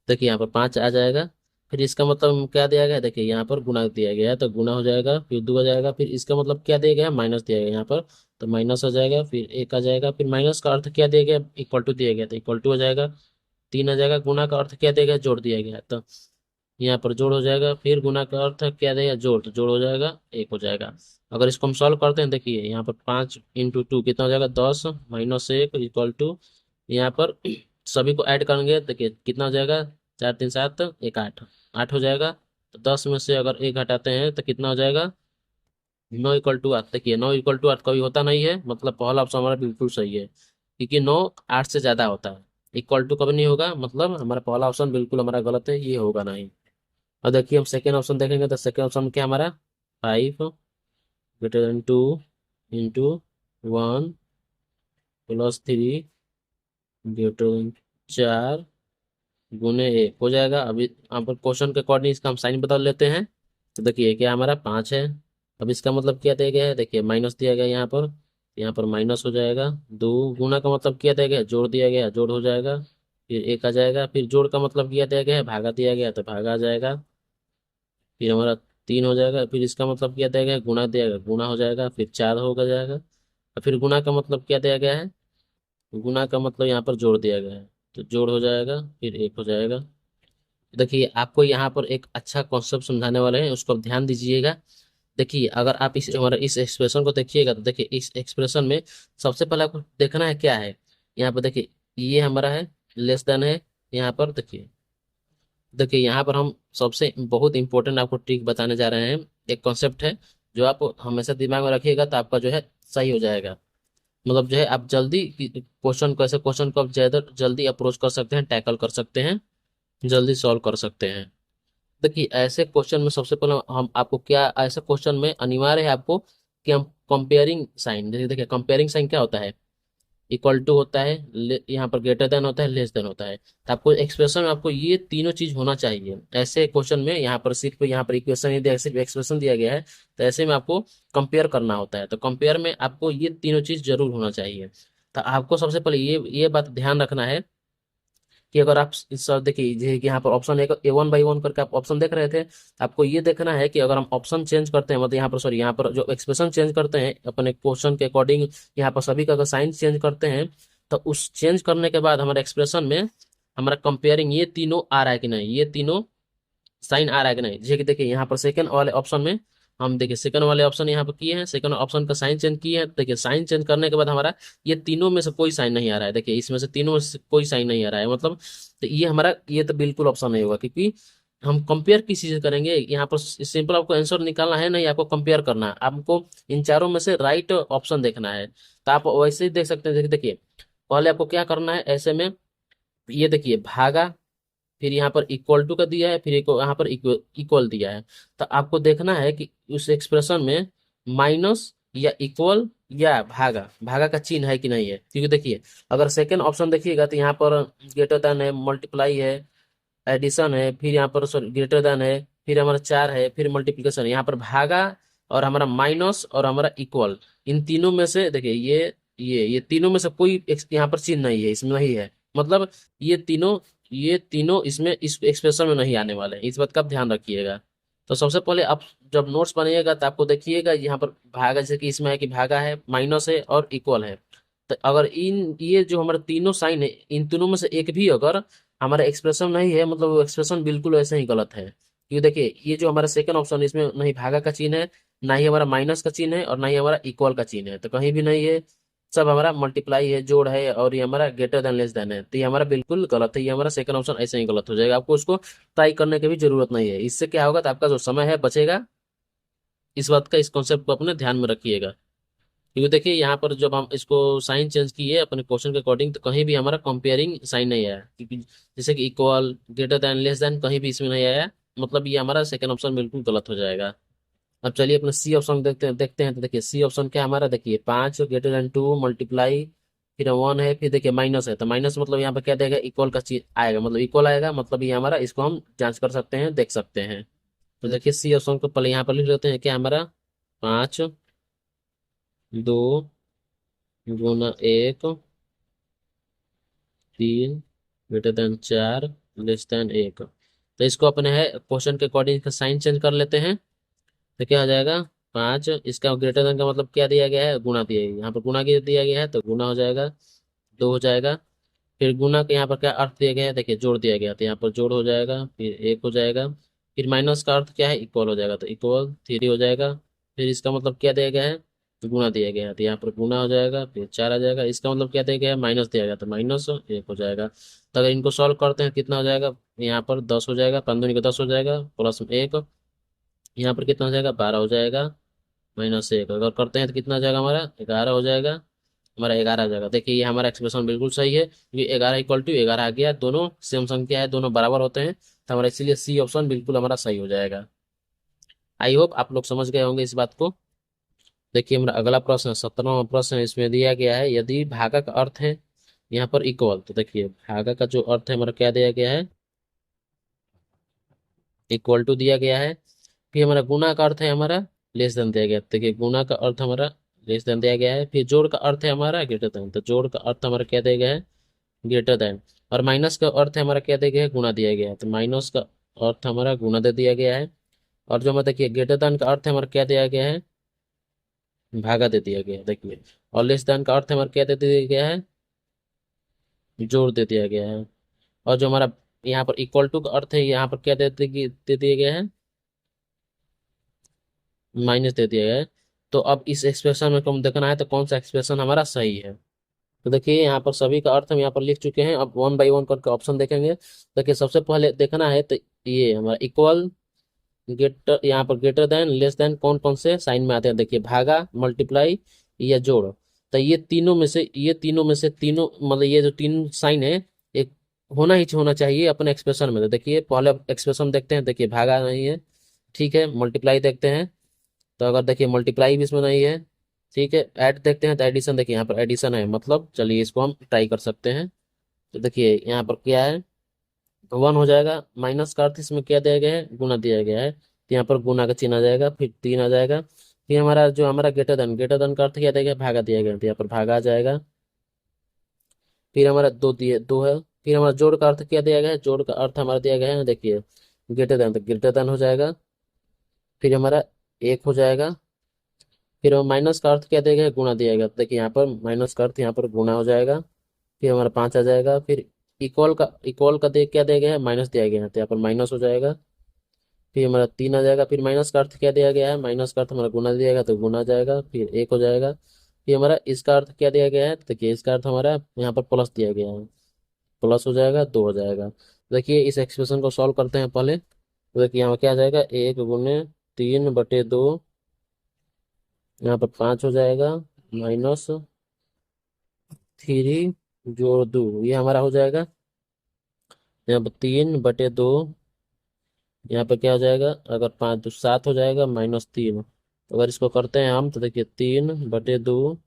S1: देखिए यहाँ पर 5 आ जाएगा। फिर इसका मतलब क्या दिया गया है, देखिए यहाँ पर गुना दिया गया है तो गुना हो जाएगा, फिर 2 आ जाएगा, फिर इसका मतलब क्या दिया गया है, माइनस दिया गया है यहाँ पर, तो माइनस हो जाएगा, फिर 1 आ जाएगा, फिर माइनस का अर्थ क्या दिया गया, इक्वल टू दिया गया तो इक्वल टू हो जाएगा, 3 आ जाएगा, गुना का अर्थ क्या दिया गया, जोड़ दिया गया है, तो यहाँ पर जोड़ हो जाएगा, फिर गुना का अर्थ क्या देगा, जोड़, तो जोड़ हो जाएगा, 1 हो जाएगा। अगर इसको हम सॉल्व करते हैं, देखिए यहाँ पर 5 × 2 कितना हो जाएगा, 10 -1 इक्वल टू, यहाँ पर सभी को ऐड करेंगे, देखिए कितना हो जाएगा, 4 3 7 1 8, 8 हो जाएगा। तो 10 में से अगर 1 घटाते हैं तो कितना हो जाएगा, 9 = 8। देखिए 9 = 8 कभी होता नहीं है, मतलब पहला ऑप्शन हमारा बिल्कुल सही है, क्योंकि 9 8 से ज्यादा होता है। इक्वल टू कभी नहीं होगा, मतलब हमारा पहला ऑप्शन बिल्कुल हमारा गलत है, ये होगा नहीं। और देखिए हम सेकेंड ऑप्शन देखेंगे तो सेकेंड ऑप्शन में क्या हमारा, 5 > 2 × 1 + 3 4 गुने 1 हो जाएगा। अभी यहाँ पर क्वेश्चन के अकॉर्डिंग इसका हम साइन बदल लेते हैं। तो देखिए क्या हमारा 5 है, अब इसका मतलब क्या दिया गया है, देखिए माइनस दिया गया है यहाँ पर, यहाँ पर माइनस हो जाएगा। 2 गुना का मतलब क्या दिया गया है, जोड़ दिया गया है, जोड़ हो जाएगा, फिर 1 आ जाएगा, फिर जोड़ का मतलब क्या दिया गया है, भागा दिया गया है, तो भागा आ जाएगा, फिर हमारा 3 हो जाएगा, फिर इसका मतलब क्या दिया गया है, गुना दिया गया, गुना हो जाएगा, फिर 4 होगा जाएगा, और फिर गुना का मतलब क्या दिया गया है, गुना का मतलब यहाँ पर जोड़ दिया गया है, तो जोड़ हो जाएगा, फिर 1 हो जाएगा। देखिए आपको यहाँ पर एक अच्छा कॉन्सेप्ट समझाने वाले हैं, उसको आप ध्यान दीजिएगा। देखिए अगर आप इस हमारा इस एक्सप्रेशन को देखिएगा, तो देखिए इस एक्सप्रेशन में सबसे पहले आपको देखना है क्या है, यहाँ पर देखिए ये हमारा है, लेस देन है, यहाँ पर देखिए, देखिए यहाँ पर हम सबसे बहुत इंपॉर्टेंट आपको ट्रिक बताने जा रहे हैं। एक कॉन्सेप्ट है जो आप हमेशा दिमाग में रखिएगा, तो आपका जो है सही हो जाएगा। मतलब जो है आप जल्दी क्वेश्चन को, ऐसे क्वेश्चन को आप ज्यादा जल्दी अप्रोच कर सकते हैं, टैकल कर सकते हैं, जल्दी सॉल्व कर सकते हैं। देखिए ऐसे क्वेश्चन में सबसे पहले हम आपको क्या, ऐसे क्वेश्चन में अनिवार्य है आपको कि हम कंपेयरिंग साइन, जैसे देखिए कंपेयरिंग साइन क्या होता है, इक्वल टू होता है, यहाँ पर ग्रेटर देन होता है, लेस देन होता है। तो आपको एक्सप्रेशन में आपको ये तीनों चीज होना चाहिए। ऐसे क्वेश्चन में यहाँ पर सिर्फ यहाँ पर इक्वेशन नहीं दिया, सिर्फ एक्सप्रेशन दिया गया है, तो ऐसे में आपको कंपेयर करना होता है। तो कंपेयर में आपको ये तीनों चीज जरूर होना चाहिए। तो आपको सबसे पहले ये बात ध्यान रखना है कि अगर आप इस देखिए जैसे कि यहाँ पर ऑप्शन A1/1 करके आप ऑप्शन देख रहे थे, तो आपको ये देखना है कि अगर हम ऑप्शन चेंज करते हैं, मतलब यहाँ पर सॉरी, यहाँ पर जो एक्सप्रेशन चेंज करते हैं अपने क्वेश्चन के अकॉर्डिंग, यहाँ पर सभी का अगर साइन चेंज करते हैं, तो उस चेंज करने के बाद हमारे एक्सप्रेशन में हमारा कंपेयरिंग ये तीनों आ रहा है कि नहीं, ये तीनों साइन आ रहा है कि नहीं। जैसे कि देखिए यहाँ पर सेकंड वाले ऑप्शन में हम देखिए सेकंड वाले ऑप्शन यहाँ पर किए हैं, सेकंड ऑप्शन का साइन चेंज किए हैं। देखिए साइन चेंज करने के बाद हमारा ये तीनों में से कोई साइन नहीं आ रहा है, देखिए इसमें से तीनों में से कोई साइन नहीं आ रहा है, मतलब तो ये हमारा ये तो बिल्कुल ऑप्शन नहीं होगा, क्योंकि हम कंपेयर किस चीज से करेंगे, यहाँ पर सिंपल आपको आंसर निकालना है, नहीं आपको कंपेयर करना है, आपको इन चारों में से राइट ऑप्शन देखना है। तो आप वैसे ही देख सकते हैं, देखिए पहले आपको क्या करना है ऐसे में, ये देखिए भागा, फिर यहाँ पर इक्वल टू का दिया है, फिर यहाँ पर इक्वल दिया है। तो आपको देखना है कि उस एक्सप्रेशन में माइनस या इक्वल या भागा, भागा का चिन्ह है कि नहीं है। क्योंकि देखिए अगर सेकेंड ऑप्शन देखिएगा तो यहाँ पर ग्रेटर देन है, मल्टीप्लाई है, एडिशन है, फिर यहाँ पर सॉरी ग्रेटर देन है, फिर हमारा 4 है, फिर मल्टीप्लिकेशन, यहाँ पर भागा और हमारा माइनस और हमारा इक्वल, इन तीनों में से देखिए ये तीनों में से कोई यहाँ पर चिन्ह नहीं है, इसमें नहीं है, मतलब ये तीनों ये तीनों इसमें इस एक्सप्रेशन में नहीं आने वाले हैं, इस बात का आप ध्यान रखिएगा। तो सबसे पहले आप जब नोट्स बनाइएगा तो आपको देखिएगा यहाँ पर भागा, जैसे कि इसमें है कि भागा है, माइनस है और इक्वल है। तो अगर इन ये जो हमारे तीनों साइन है, इन तीनों में से एक भी अगर हमारा एक्सप्रेशन नहीं है, मतलब वो एक्सप्रेशन बिल्कुल ऐसे ही गलत है। क्योंकि देखिए ये जो हमारा सेकंड ऑप्शन है, इसमें नहीं भागा का चिन्ह है, ना ही हमारा माइनस का चिन्ह है, और ना ही हमारा इक्वल का चिन्ह है, तो कहीं भी नहीं है। सब हमारा मल्टीप्लाई है, जोड़ है, और ये हमारा ग्रेटर देन लेस देन है, तो ये हमारा बिल्कुल गलत है, ये हमारा सेकंड ऑप्शन ऐसे ही गलत हो जाएगा। आपको उसको ट्राई करने की भी जरूरत नहीं है। इससे क्या होगा, तो आपका जो समय है बचेगा। इस बात का, इस कॉन्सेप्ट को अपने ध्यान में रखिएगा। क्योंकि देखिए यहाँ पर जब हम इसको साइन चेंज किए अपने क्वेश्चन के अकॉर्डिंग, तो कहीं भी हमारा कंपेयरिंग साइन नहीं आया, क्योंकि जैसे कि equal, greater than, less than, कहीं भी इसमें नहीं आया। मतलब ये हमारा सेकंड ऑप्शन बिल्कुल गलत हो जाएगा। अब चलिए अपने सी ऑप्शन देखते हैं। तो देखिए सी ऑप्शन क्या हमारा, देखिए 5 > 2 मल्टीप्लाई, फिर 1 है, फिर देखिए माइनस है, तो माइनस मतलब यहाँ पर क्या देगा, इक्वल का चीज आएगा, मतलब इक्वल आएगा, मतलब ये हमारा, इसको हम जांच कर सकते हैं, देख सकते हैं। तो देखिए सी ऑप्शन को पहले यहाँ पर लिख लेते हैं, क्या हमारा 5 × 2 × 1, 3 > 4 <1। तो इसको अपने है क्वेश्चन के अकॉर्डिंग साइन चेंज कर लेते हैं। तो क्या हो जाएगा, 5, इसका ग्रेटर देन का मतलब क्या दिया गया है, गुना दिया गया है, यहाँ पर गुना के दिया गया है, तो गुना हो जाएगा, 2 हो जाएगा। फिर गुना के यहाँ पर क्या अर्थ दिया गया है, देखिए जोड़ दिया गया, तो यहाँ पर जोड़ हो जाएगा, फिर 1 हो जाएगा। फिर माइनस का अर्थ क्या है, इक्वल हो जाएगा, तो इक्वल 3 हो जाएगा। फिर इसका मतलब क्या दिया गया है, तो गुना दिया गया है, तो यहाँ पर गुना हो जाएगा, फिर 4 आ जाएगा। इसका मतलब क्या दिया गया है, माइनस दिया गया, तो -1 हो जाएगा। तो अगर इनको सॉल्व करते हैं कितना हो जाएगा, यहाँ पर 10 हो जाएगा, 5 दूनी का 10 हो जाएगा, +1, यहाँ पर कितना हो जाएगा, 12 हो जाएगा, -1। अगर करते हैं तो कितना हो जाएगा, हमारा 11 हो जाएगा, हमारा 11 हो जाएगा। देखिए ये हमारा एक्सप्रेशन बिल्कुल सही है, क्योंकि 11 = 11 आ गया, दोनों सेम संख्या है, दोनों बराबर होते हैं, तो हमारा इसीलिए सी ऑप्शन बिल्कुल हमारा सही हो जाएगा। आई होप आप लोग समझ गए होंगे इस बात को। देखिए हमारा अगला प्रश्न, 17वां प्रश्न है, इसमें दिया गया है, यदि भागा का अर्थ है यहाँ पर इक्वल, तो देखिए भागा का जो अर्थ है हमारा क्या दिया गया है, इक्वल टू दिया गया है। फिर हमारा गुना का अर्थ है हमारा लेस देन दिया गया है। देखिए गुना का अर्थ हमारा लेस देन दिया गया है। फिर जोड़ का अर्थ है हमारा ग्रेटर देन, तो जोड़ का अर्थ हमारा क्या दिया गया है, ग्रेटर देन। और माइनस का अर्थ है हमारा क्या दिया गया है, गुना दिया गया है, तो माइनस का अर्थ हमारा गुना दे दिया गया है। और जो हमारा देखिए ग्रेटर देन का अर्थ है हमारा क्या दिया गया है, भागा दे दिया गया है, देखिए। और लेस देन का अर्थ हमारा क्या दे दिया गया है, जोड़ दे दिया गया है। और जो हमारा यहाँ पर इक्वल टू का अर्थ है, यहाँ पर क्या दे दिया गया है, माइनस दे दिया गया है। तो अब इस एक्सप्रेशन में कम देखना है, तो कौन सा एक्सप्रेशन हमारा सही है। तो देखिए यहाँ पर सभी का अर्थ हम यहाँ पर लिख चुके हैं। अब 1 बाई 1 करके ऑप्शन देखेंगे। देखिए सबसे पहले देखना है, तो ये हमारा इक्वल, ग्रेटर, यहाँ पर ग्रेटर देन, लेस देन, कौन कौन से साइन में आते हैं, देखिए भागा, मल्टीप्लाई या जोड़। तो ये तीनों में से तीनों, मतलब ये जो तीन साइन है, एक होना ही होना चाहिए अपने एक्सप्रेशन में। तो देखिए पहले एक्सप्रेशन देखते हैं, देखिए भागा नहीं है, ठीक है। मल्टीप्लाई देखते हैं, तो अगर देखिए मल्टीप्लाई भी इसमें नहीं है, ठीक है। ऐड देखते हैं, तो एडिशन, देखिए यहाँ पर एडिशन है, मतलब चलिए इसको हम ट्राई कर सकते हैं। तो देखिए यहाँ पर क्या है, 1 हो जाएगा। माइनस का अर्थ इसमें क्या दिया गया है, गुना दिया गया है, तो यहाँ पर गुना का चिन्ह आ जाएगा, फिर 3 आ जाएगा। फिर हमारा जो हमारा ग्रेटर देन का अर्थ क्या दिया गया, भागा दिया गया, तो यहाँ पर भागा आ जाएगा। फिर हमारा 2 है। फिर हमारा जोड़ का अर्थ क्या दिया गया है, जोड़ का अर्थ हमारा दिया गया है, देखिए ग्रेटर देन, तो ग्रेटर देन हो जाएगा। फिर हमारा 1 हो जाएगा। फिर माइनस का अर्थ क्या दिया गया है, गुणा दिया गया, तो देखिए यहाँ पर माइनस का अर्थ यहाँ पर गुणा हो जाएगा। फिर हमारा 5 आ जाएगा। फिर इक्वल का क्या दिया गया है, माइनस दिया गया है, तो यहाँ पर माइनस हो जाएगा। फिर हमारा 3 आ जाएगा। फिर माइनस का अर्थ क्या दिया गया है, माइनस का अर्थ हमारा गुना दिया गया, तो गुना आ जाएगा, फिर 1 हो जाएगा। फिर हमारा इसका अर्थ क्या दिया गया है, तो देखिए इसका अर्थ हमारा यहाँ पर प्लस दिया गया है, प्लस हो जाएगा, 2 हो जाएगा। देखिए इस एक्सप्रेशन को सॉल्व करते हैं पहले। तो देखिए यहाँ क्या आ जाएगा, 1 × 3/2, यहाँ पर 5 हो जाएगा, -3 जोड़ 2, ये हमारा हो जाएगा। यहाँ पर 3/2, यहाँ पर क्या हो जाएगा, अगर 5 तो 7 हो जाएगा, -3। तो अगर इसको करते हैं हम, तो देखिए 3/2,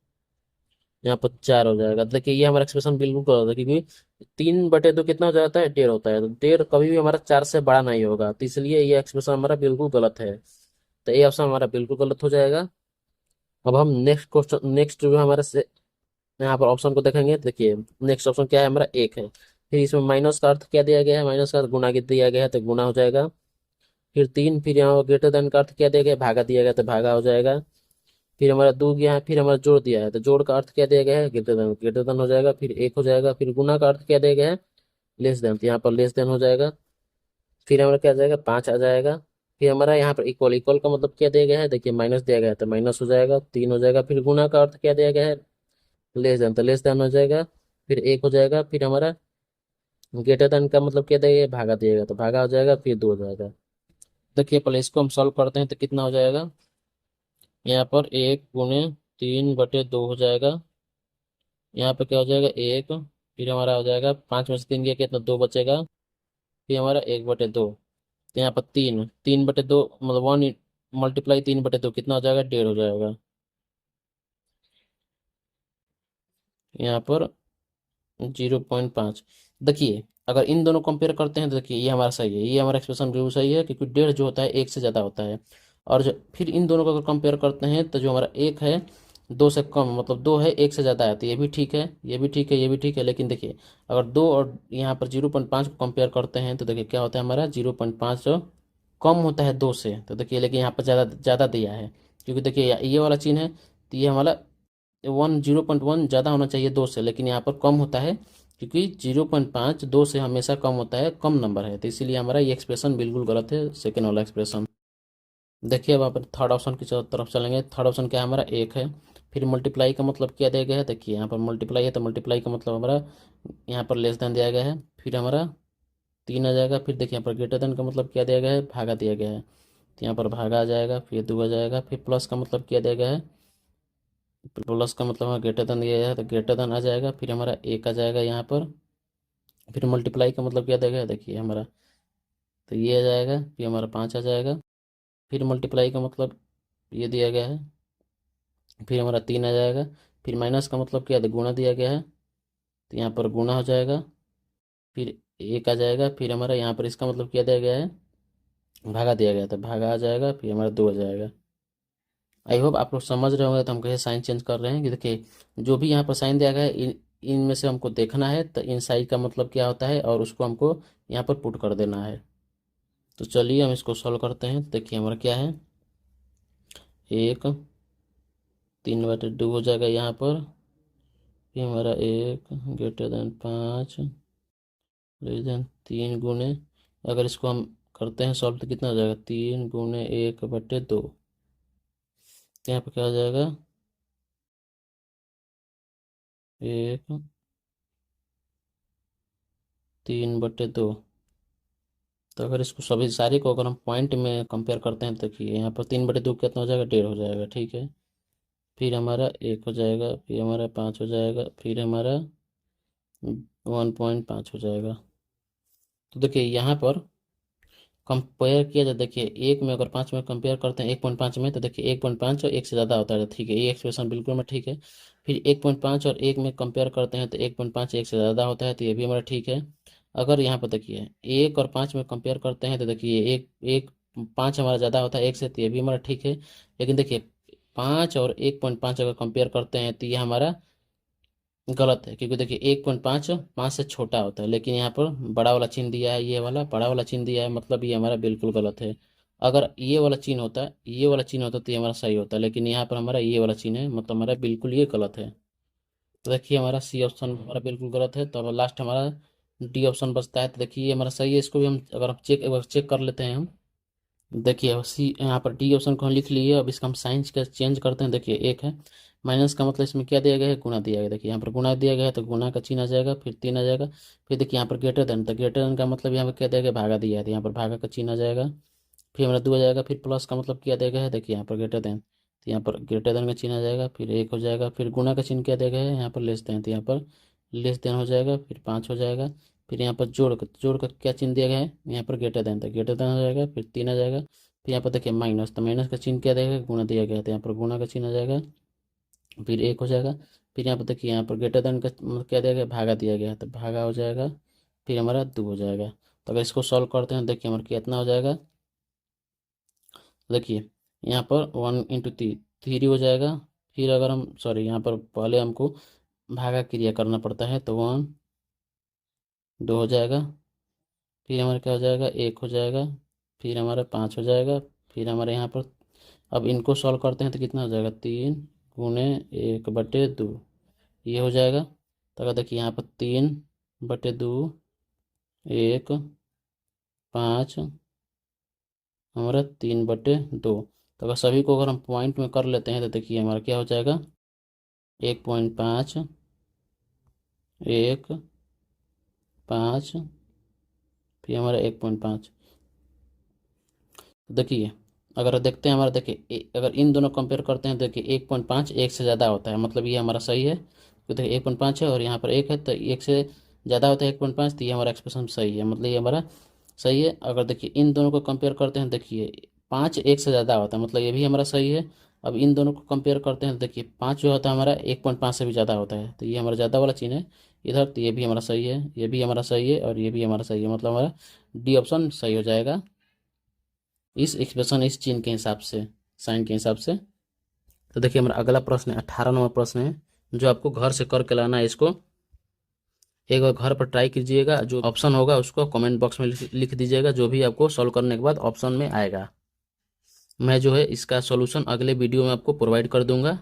S1: यहाँ पर 4 हो जाएगा। तो देखिए ये हमारा एक्सप्रेशन बिल्कुल गलत होता है, क्योंकि 3/2 कितना हो जाता है, 1.5 होता है, तो 1.5 कभी भी हमारा 4 से बड़ा नहीं होगा, तो इसलिए ये एक्सप्रेशन हमारा बिल्कुल गलत है। तो ये ऑप्शन हमारा बिल्कुल गलत हो जाएगा। अब हम नेक्स्ट क्वेश्चन, नेक्स्ट जो हमारा यहाँ पर ऑप्शन को देखेंगे, तो देखिए नेक्स्ट ऑप्शन क्या है, हमारा 1 है। फिर इसमें माइनस का अर्थ क्या दिया गया है, माइनस का अर्थ गुना के दिया गया है, तो गुना हो जाएगा। फिर 3, फिर यहाँ ग्रेटर देन का अर्थ क्या दिया गया है, भागा दिया गया, तो भागा हो जाएगा। फिर हमारा 2 गया है, फिर हमारा जोड़ दिया है, तो जोड़ का अर्थ क्या दिया गया है, ग्रेटर देन हो जाएगा, फिर 1 हो जाएगा। फिर गुना का अर्थ क्या दिया गया है, लेस देन, तो यहाँ पर लेस देन हो जाएगा। फिर हमारा क्या आ जाएगा, 5 आ जाएगा। फिर हमारा यहाँ पर इक्वल, इक्वल का मतलब क्या दिया गया है, देखिए माइनस दिया गया है, तो माइनस हो जाएगा, 3 हो जाएगा। फिर गुना का अर्थ क्या दिया गया है, लेस देन, तो लेस देन हो जाएगा, फिर एक हो जाएगा, फिर हमारा ग्रेटर देन का मतलब क्या देगा, भागा दिएगा तो भागा हो जाएगा, फिर दो हो जाएगा। देखिए पहले इसको हम सॉल्व करते हैं तो कितना हो जाएगा, यहाँ पर 1 × 3/2 हो जाएगा। यहाँ पे क्या हो जाएगा, एक, फिर हमारा हो जाएगा 5 में से 3 गया कितना, 2 बचेगा, फिर हमारा 1/2। तो यहाँ पर 3 3/2 मतलब 1 × 3/2 कितना हो जाएगा, 1.5 हो जाएगा। यहाँ पर 0.5। देखिए अगर इन दोनों कंपेयर करते हैं तो देखिए ये हमारा सही है, ये हमारा एक्सप्रेशन बिल्कुल सही है, क्योंकि 1.5 जो होता है 1 से ज़्यादा होता है। और जो फिर इन दोनों को अगर कंपेयर करते हैं तो जो हमारा 1 है 2 से कम, मतलब 2 है 1 से ज़्यादा है, तो ये भी ठीक है, ये भी ठीक है, ये भी ठीक है। लेकिन देखिए अगर 2 और यहाँ पर 0.5 को कंपेयर करते हैं तो देखिए क्या होता है, हमारा 0.5 कम होता है 2 से। तो देखिए लेकिन यहाँ पर ज़्यादा ज़्यादा दिया है, क्योंकि देखिए ये वाला चिन्ह है, तो ये हमारा 0.1 ज़्यादा होना चाहिए 2 से, लेकिन यहाँ पर कम होता है, क्योंकि 0.5 2 से हमेशा कम होता है, कम नंबर है, तो इसीलिए हमारा ये एक्सप्रेशन बिल्कुल गलत है, सेकेंड वाला एक्सप्रेशन। देखिए अब आप थर्ड ऑप्शन की तरफ चलेंगे। थर्ड ऑप्शन क्या है, हमारा एक है, फिर मल्टीप्लाई का मतलब क्या दिया गया है, देखिए यहाँ पर मल्टीप्लाई है, तो मल्टीप्लाई का मतलब हमारा यहाँ पर लेस देन दिया गया है, फिर हमारा 3 आ जाएगा। फिर देखिए यहाँ पर ग्रेटर देन का मतलब क्या दिया गया है, भागा दिया गया है, तो यहाँ पर भागा आ जाएगा, फिर 2 आ जाएगा। फिर प्लस का मतलब क्या दिया गया है, प्लस का मतलब हमारा ग्रेटर देन दिया है, तो ग्रेटर देन आ जाएगा, फिर हमारा एक आ जाएगा यहाँ पर। फिर मल्टीप्लाई का मतलब क्या देगा, देखिए हमारा तो ये आ जाएगा, फिर हमारा 5 आ जाएगा। फिर मल्टीप्लाई का मतलब ये दिया गया है, फिर हमारा 3 आ जाएगा। फिर माइनस का मतलब क्या है, गुणा दिया गया है, तो यहाँ पर गुणा हो जाएगा, फिर एक आ जाएगा। फिर हमारा यहाँ पर इसका मतलब क्या दिया गया है, भागा दिया गया, तो भागा आ जाएगा, फिर हमारा 2 आ जाएगा। आई होप आप लोग समझ रहे होंगे, तो हम कैसे साइन चेंज कर रहे हैं कि देखिए जो भी यहाँ पर साइन दिया गया है इनमें से हमको देखना है, तो इन साइन का मतलब क्या होता है, और उसको हमको यहाँ पर पुट कर देना है। तो चलिए हम इसको सॉल्व करते हैं। देखिए हमारा क्या है, 1 3/2 हो जाएगा यहाँ पर, फिर हमारा 1 > 5 लेस देन 3 अगर इसको हम करते हैं सॉल्व तो कितना हो जाएगा, 3 × 1/2। तो यहाँ पर क्या हो जाएगा, 1 × 3/2। तो अगर इसको सभी सारे को अगर हम पॉइंट में कंपेयर करते हैं तो देखिए यहाँ पर 3/2 कितना हो जाएगा, 1.5 हो जाएगा, ठीक है। फिर हमारा 1 हो जाएगा, फिर हमारा 5 हो जाएगा, फिर हमारा 1.5 हो जाएगा। तो देखिए यहाँ पर कंपेयर किया जाए, देखिए एक में अगर 5 में कंपेयर करते हैं 1.5 में, तो देखिए 1.5 और 1 से ज़्यादा होता है, तो ठीक है, ये एक्सप्रेशन बिल्कुल में ठीक है। फिर 1.5 और 1 में कंपेयर करते हैं तो 1.5 1 से ज़्यादा होता है, तो ये भी हमारा ठीक है। अगर यहाँ पर देखिए 1 और 5 में कंपेयर करते हैं तो देखिए एक एक 5 हमारा ज़्यादा होता है 1 से, तो ये भी हमारा ठीक है। लेकिन देखिए 5 और 1.5 अगर कंपेयर करते हैं तो ये हमारा गलत है, क्योंकि देखिए 1.5 5 से छोटा होता है, लेकिन यहाँ पर बड़ा वाला चिन्ह दिया है, ये वाला बड़ा वाला चिन्ह दिया है, मतलब ये हमारा बिल्कुल गलत है। अगर ये वाला चिन्ह होता, ये वाला चिन्ह होता तो ये हमारा सही होता, लेकिन यहाँ पर हमारा ये वाला चिन्ह है, मतलब हमारा बिल्कुल ये गलत है। तो देखिए हमारा सी ऑप्शन हमारा बिल्कुल गलत है। तो अब लास्ट हमारा डी ऑप्शन बचता है, तो देखिए ये हमारा सही है। इसको भी हम अगर हम चेक कर लेते हैं हम, देखिए अब सी यहाँ पर डी ऑप्शन को हम लिख लिए। अब इसका हम साइंस का चेंज करते हैं। देखिए एक है माइनस का मतलब इसमें क्या दिया गया है, गुना दिया गया है। देखिए यहाँ पर गुना दिया गया है तो गुना का चिन्ह आ जाएगा, फिर 3 आ जाएगा। फिर देखिए यहाँ पर ग्रेटर देन, तो ग्रेटर देन का मतलब यहाँ पर क्या दिया गया, भागा दिया है, तो यहाँ पर भागा का चिन्ह आ जाएगा, फिर हमारा 2 आ जाएगा। फिर प्लस का मतलब क्या दिया गया है, देखिए यहाँ पर ग्रेटर देन, तो यहाँ पर ग्रेटर देन का चिन्ह आ जाएगा, फिर 1 हो जाएगा। फिर गुना का चिन्ह क्या दिया गया है, यहाँ पर लेस देन, तो यहाँ पर लेस देन हो जाएगा, फिर 5 हो जाएगा। फिर यहाँ पर जोड़ का क्या चिन्ह दिया गया है, यहाँ पर ग्रेटर देन, तो ग्रेटर देन हो जाएगा, फिर 3 आ जाएगा। फिर यहाँ पर देखिए माइनस, तो माइनस का चिन्ह क्या देगा, गुना दिया गया, तो यहाँ पर गुना का चिन्ह आ जाएगा, फिर 1 हो जाएगा। फिर यहाँ पर देखिए यहाँ पर ग्रेटर देन का मतलब क्या दिया गया, भागा दिया गया है, तो भागा हो जाएगा, फिर हमारा 2 हो जाएगा। तो अगर इसको सॉल्व करते हैं देखिए हमारा कितना हो जाएगा, देखिए यहाँ पर 1 × 3 हो जाएगा। फिर अगर हम सॉरी यहाँ पर पहले हमको भागा क्रिया करना पड़ता है, तो 1 2 हो जाएगा। फिर हमारा क्या हो जाएगा, 1 हो जाएगा, फिर हमारा 5 हो जाएगा। फिर हमारे यहाँ पर अब इनको सॉल्व करते हैं तो कितना हो जाएगा, 3 × 1/2 ये हो जाएगा। तो अगर देखिए यहाँ पर 3/2 1 5 हमारा 3/2। तो अगर सभी को अगर हम पॉइंट में कर लेते हैं तो देखिए हमारा क्या हो जाएगा, 1.5 1 5 फिर हमारा 1.5। देखिए अगर देखते हैं हमारा, देखिए अगर इन दोनों कंपेयर करते हैं, देखिए 1.5 1 से ज़्यादा होता है, मतलब ये हमारा सही है। तो देखिए 1.5 है और यहाँ पर 1 है, तो 1 से ज़्यादा होता है 1.5, तो ये हमारा एक्सप्रेशन सही है, मतलब ये हमारा सही है। अगर देखिए इन दोनों को कंपेयर करते हैं, देखिए 5 1 से ज़्यादा होता है, मतलब ये भी हमारा सही है। अब इन दोनों को कंपेयर करते हैं, देखिए 5 जो होता है हमारा 1.5 से भी ज़्यादा होता है, तो ये हमारा ज़्यादा वाला चिन्ह है इधर, तो ये भी हमारा सही है, ये भी हमारा सही है और ये भी हमारा सही है, मतलब हमारा डी ऑप्शन सही हो जाएगा इस एक्सप्रेशन, इस चिन्ह के हिसाब से, साइन के हिसाब से। तो देखिए हमारा अगला प्रश्न है 18 नंबर प्रश्न है, जो आपको घर से करके लाना है। इसको एक बार घर पर ट्राई कीजिएगा, जो ऑप्शन होगा उसको कमेंट बॉक्स में लिख दीजिएगा, जो भी आपको सॉल्व करने के बाद ऑप्शन में आएगा। मैं जो है इसका सॉल्यूशन अगले वीडियो में आपको प्रोवाइड कर दूंगा।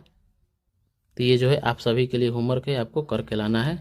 S1: तो ये जो है आप सभी के लिए होमवर्क है, आपको करके लाना है।